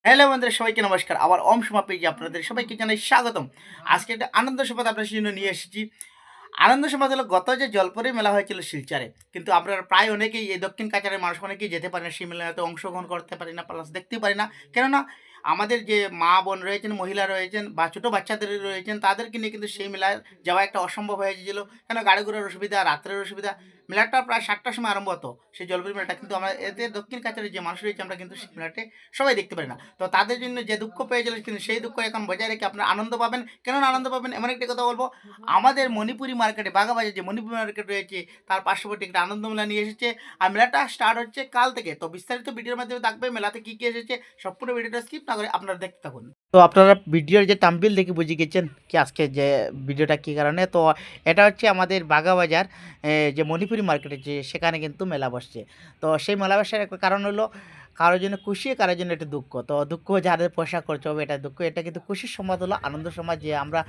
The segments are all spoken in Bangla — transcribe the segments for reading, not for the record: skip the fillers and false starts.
হ্যালো বন্ধুরা, সবাইকে নমস্কার। আবার ওম সোমা পেজে আপনাদের সবাইকে জানাই স্বাগতম। আজকে একটা আনন্দ সংবাদ আপনার জন্য নিয়ে এসেছি। আনন্দ সংবাদ হলো, গত যে জলপরি মেলা হয়েছিল শিলচরে, কিন্তু আপনারা প্রায় অনেকেই এই দক্ষিণ কাছাড়ের মানুষ অনেকেই যেতে পারে না, সেই মেলাতে অংশগ্রহণ করতে পারি না, প্লাস দেখতে পারি না। কেননা আমাদের যে মা বোন রয়েছেন, মহিলা রয়েছেন বা ছোটো বাচ্চাদের রয়েছেন, তাদেরকে নিয়ে কিন্তু সেই মেলায় যাওয়া একটা অসম্ভব হয়ে গিয়েছিল। কেন, গাড়ি ঘোড়ার অসুবিধা, রাত্রের অসুবিধা। মেলাটা প্রায় 7টার সময় আরম্ভ হতো, সেই জলপরি মেলাটা। কিন্তু আমরা এতে দক্ষিণ কাছাড়ের যে মানুষ রয়েছে, আমরা কিন্তু সেই মেলাতে সবাই দেখতে পারি না। তো তাদের জন্য যে দুঃখ পেয়েছিল, কিন্তু সেই দুঃখ এখন বজায় রেখে আপনারা আনন্দ পাবেন। কেন আনন্দ পাবেন, এমন একটি কথা বলবো, আমাদের মণিপুরি মার্কেটে, বাগাবাজার যে মণিপুরি মার্কেট রয়েছে, তার পার্শ্ববর্তী একটা আনন্দ মেলা নিয়ে এসেছে। আর মেলাটা স্টার্ট হচ্ছে কাল থেকে। তো বিস্তারিত ভিডিওর মাধ্যমে থাকবে মেলাতে কী কী এসেছে, সম্পূর্ণ ভিডিওটা স্কিপ না করে আপনারা দেখতে থাকুন। তো আপনারা ভিডিওর যে থাম্বনেল দেখে বুঝে গেছেন কি আজকে যে ভিডিওটা কী কারণে। তো এটা হচ্ছে আমাদের বাগাবাজার যে মণিপুরি মার্কেটে, যে সেখানে কিন্তু মেলা বসছে। তো সেই মেলা বসার একটা কারণ হলো, কারোর জন্য খুশি, কারোর জন্য একটু দুঃখ। তো দুঃখ যাদের পয়সা খরচ হবে, এটা দুঃখ। এটা কিন্তু খুশির সংবাদ হলো, আনন্দ সংবাদ যে আমরা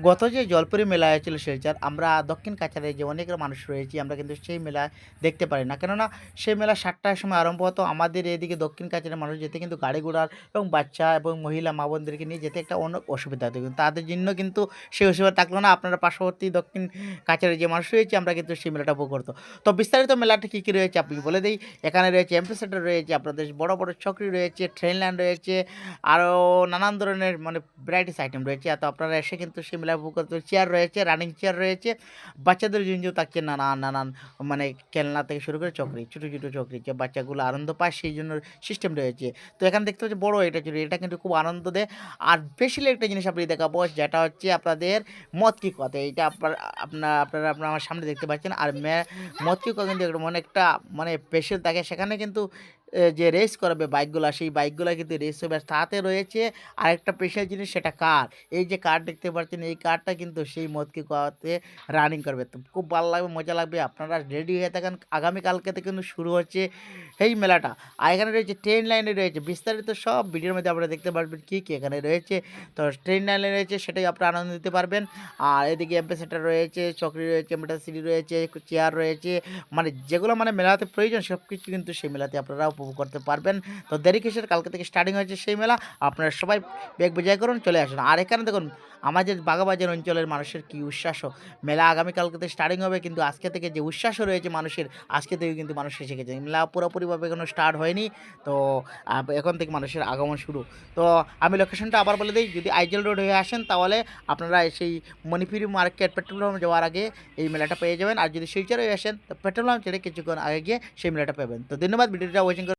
গত যে জলপরি মেলা হয়েছিল শিলচর, আমরা দক্ষিণ কাছাড়ে যে অনেক মানুষ রয়েছি, আমরা কিন্তু সেই মেলা দেখতে পারি না। কেননা সেই মেলা 7টার সময় আরম্ভ হতো। আমাদের এদিকে দক্ষিণ কাছাড়ের মানুষ যেতে কিন্তু গাড়ি ঘোড়ার এবং বাচ্চা এবং মহিলা মা বোনদেরকে নিয়ে যেতে একটা অনেক অসুবিধা হতো, কিন্তু তাদের জন্য কিন্তু সেই অসুবিধা থাকলো না। আপনারা পার্শ্ববর্তী দক্ষিণ কাছাড়ের যে মানুষ রয়েছে, আমরা কিন্তু সেই মেলাটা উপভোগ করতো। তো বিস্তারিত মেলাটা কী কী রয়েছে আপনি বলে দিই। এখানে রয়েছে এমপি সেন্টার রয়েছে, আপনাদের বড় বড় চকরি রয়েছে, ট্রেন লাইন রয়েছে, আরও নানান ধরনের মানে ভ্যারাইটিস আইটেম রয়েছে। তো আপনারা এসে কিন্তু সেই মেলা উপভোগ করতে, চেয়ার রয়েছে, রানিং চেয়ার রয়েছে, বাচ্চাদের জন্য থাকছে নানান নানান মানে খেলনা থেকে শুরু করে চকরি, ছোটো ছোটো চকরি, যে বাচ্চাগুলো আনন্দ পায় সেই জন্য সিস্টেম রয়েছে। তো এখানে দেখতে হচ্ছে বড় এটা চুরি, এটা কিন্তু খুব আনন্দ দেয়। আর স্পেশালি একটা জিনিস আপনি দেখাবো, যেটা হচ্ছে আপনাদের মদ কি কথা। এইটা আপনারা আমার সামনে দেখতে পাচ্ছেন। আর মদ কি কথা কিন্তু অনেকটা মানে স্পেশাল থাকে। সেখানে কিন্তু যে রেস করবে বাইকগুলা, সেই বাইকগুলা কিন্তু রেস হবে। আর সাথে রয়েছে আরেকটা স্পেশাল জিনিস, সেটা কার। এই যে কার দেখতে পাচ্ছেন, এই কারটা কিন্তু সেই মদকি কুয়াতে রানিং করবে। তো খুব ভালো লাগবে, মজা লাগবে। আপনারা রেডি হয়ে থাকেন, আগামীকালকে থেকে কিন্তু শুরু হচ্ছে এই মেলাটা। আর এখানে রয়েছে ট্রেন লাইনে রয়েছে, বিস্তারিত সব ভিডিওর মধ্যে আপনারা দেখতে পারবেন কী কী এখানে রয়েছে। তো ট্রেন লাইনে রয়েছে, সেটাই আপনারা আনন্দ দিতে পারবেন। আর এদিকে এমপি সেন্টার রয়েছে, চকরি রয়েছে, মেটাল সিটি রয়েছে, চেয়ার রয়েছে, মানে যেগুলো মানে মেলাতে প্রয়োজন সব কিছু কিন্তু সেই মেলাতে আপনারা উপভোগ করতে পারবেন। তো দেরি কিসের, কালকে থেকে স্টার্টিং হয়েছে সেই মেলা। আপনারা সবাই বেগ বেজায় করুন, চলে আসুন। আর এখানে দেখুন আমাদের বাগাবাজার অঞ্চলের মানুষের কি উচ্ছ্বাস। মেলা আগামীকালকে থেকে স্টার্টিং হবে, কিন্তু আজকে থেকে যে উচ্ছ্বাসও রয়েছে মানুষের, আজকে থেকে কিন্তু মানুষ এসে গেছে। মেলা পুরোপুরিভাবে এখনো স্টার্ট হয়নি। তো এখন থেকে মানুষের আগমন শুরু। তো আমি লোকেশনটা আবার বলে দিই, যদি আইজল রোড হয়ে আসেন তাহলে আপনারা সেই মণিপুরি মার্কেট পেট্রোল পাম্প যাওয়ার আগে এই মেলাটা পেয়ে যাবেন। আর যদি শিলচর হয়ে আসেন তো পেট্রোল পাম্প ছেড়ে কিছুক্ষণ আগে গিয়ে সেই মেলাটা পাবেন। তো ধন্যবাদ, ভিডিওটা ওয়াচিং